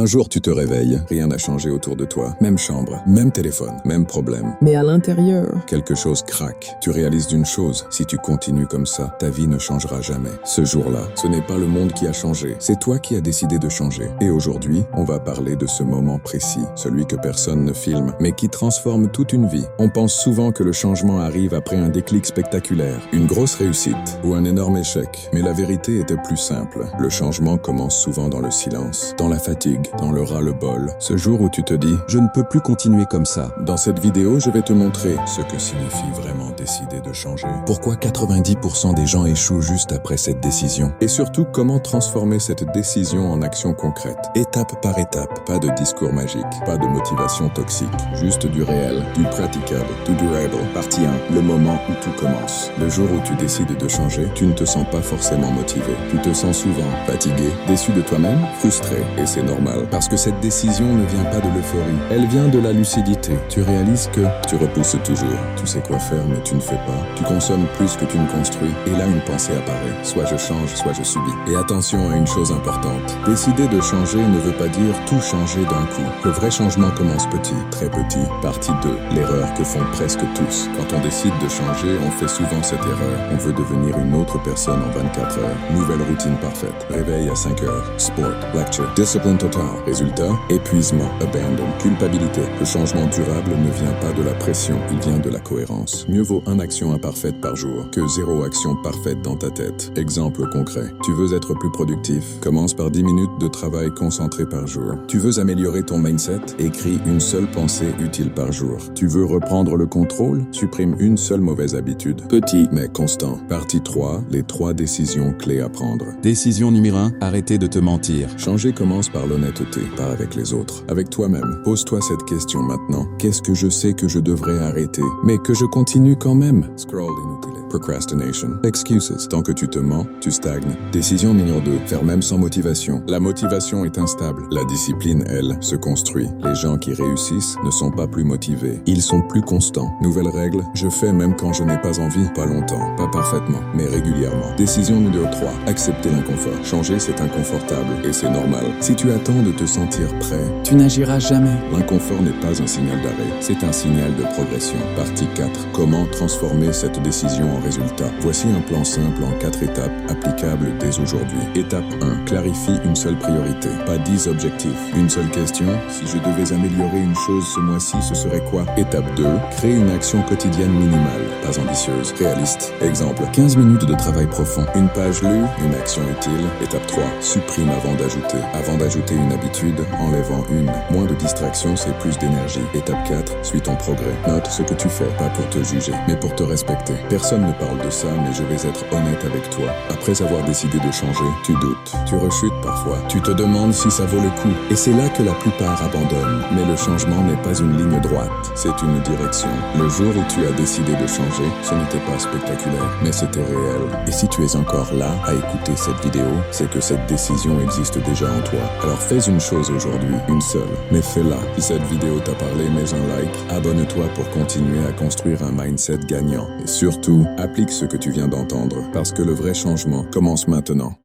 Un jour, tu te réveilles, rien n'a changé autour de toi. Même chambre, même téléphone, même problème. Mais à l'intérieur, Quelque chose craque. Tu réalises d'une chose, si tu continues comme ça, ta vie ne changera jamais. Ce jour-là, ce n'est pas le monde qui a changé, c'est toi qui as décidé de changer. Et aujourd'hui, on va parler de ce moment précis, celui que personne ne filme, mais qui transforme toute une vie. On pense souvent que le changement arrive après un déclic spectaculaire, une grosse réussite ou un énorme échec. Mais la vérité était plus simple. Le changement commence souvent dans le silence, dans la fatigue, dans le ras-le-bol. Ce jour où tu te dis « Je ne peux plus continuer comme ça ». Dans cette vidéo, je vais te montrer ce que signifie vraiment décider de changer. Pourquoi 90% des gens échouent juste après cette décision. Et surtout, comment transformer cette décision en action concrète. Étape par étape, pas de discours magique, pas de motivation toxique. Juste du réel, du praticable, du durable. Partie 1, le moment où tout commence. Le jour où tu décides de changer, tu ne te sens pas forcément motivé. Tu te sens souvent fatigué, déçu de toi-même, frustré. Et c'est normal, parce que cette décision ne vient pas de l'euphorie. Elle vient de la lucidité. Tu réalises que tu repousses toujours. Tu sais quoi faire, mais tu ne fais pas. Tu consommes plus que tu ne construis. Et là, une pensée apparaît. Soit je change, soit je subis. Et attention à une chose importante. Décider de changer ne veut pas dire tout changer d'un coup. Le vrai changement commence petit, très petit. Partie 2. L'erreur que font presque tous. Quand on décide de changer, on fait souvent cette erreur. On veut devenir une autre personne en 24 heures. Nouvelle routine parfaite. Réveil à 5 heures. Sport, lecture, discipline totale. Résultat, épuisement, abandon, culpabilité. Le changement durable ne vient pas de la pression, il vient de la cohérence. Mieux vaut une action imparfaite par jour que 0 action parfaite dans ta tête. Exemple concret. Tu veux être plus productif? Commence par 10 minutes de travail concentré par jour. Tu veux améliorer ton mindset? Écris une seule pensée utile par jour. Tu veux reprendre le contrôle? Supprime une seule mauvaise habitude. Petit mais constant. Partie 3. Les 3 décisions clés à prendre. Décision numéro 1. Arrêtez de te mentir. Changer commence par l'honnêteté, pas avec les autres. Avec toi-même. Pose-toi cette question maintenant. Qu'est-ce que je sais que je devrais arrêter, mais que je continue quand même? Scroll inutile. Procrastination. Excuses. Tant que tu te mens, tu stagnes. Décision numéro 2. Faire même sans motivation. La motivation est instable. La discipline, elle, se construit. Les gens qui réussissent ne sont pas plus motivés. Ils sont plus constants. Nouvelle règle. Je fais même quand je n'ai pas envie. Pas longtemps. Pas parfaitement. Mais régulièrement. Décision numéro 3. Accepter l'inconfort. Changer, c'est inconfortable. Et c'est normal. Si tu attends de te sentir prêt, tu n'agiras jamais. L'inconfort n'est pas un signal d'arrêt. C'est un signal de progression. Partie 4. Comment transformer cette décision en résultat. Voici un plan simple en 4 étapes, applicable dès aujourd'hui. Étape 1. Clarifie une seule priorité, pas 10 objectifs. Une seule question, si je devais améliorer une chose ce mois-ci, ce serait quoi? Étape 2. Crée une action quotidienne minimale, pas ambitieuse, réaliste. Exemple, 15 minutes de travail profond, une page lue, une action utile. Étape 3. Supprime avant d'ajouter. Avant d'ajouter une habitude, enlèvant une. Moins de distractions, c'est plus d'énergie. Étape 4. Suis ton progrès. Note ce que tu fais, pas pour te juger, mais pour te respecter. Personne ne parle de ça, mais je vais être honnête avec toi. Après avoir décidé de changer, tu doutes, tu rechutes parfois, tu te demandes si ça vaut le coup. Et c'est là que la plupart abandonnent. Mais le changement n'est pas une ligne droite, c'est une direction. Le jour où tu as décidé de changer, ce n'était pas spectaculaire, mais c'était réel. Et si tu es encore là à écouter cette vidéo, c'est que cette décision existe déjà en toi. Alors fais une chose aujourd'hui, une seule, mais fais-la. Si cette vidéo t'a parlé, mets un like, abonne-toi pour continuer à construire un mindset gagnant. Et surtout, applique ce que tu viens d'entendre, parce que le vrai changement commence maintenant.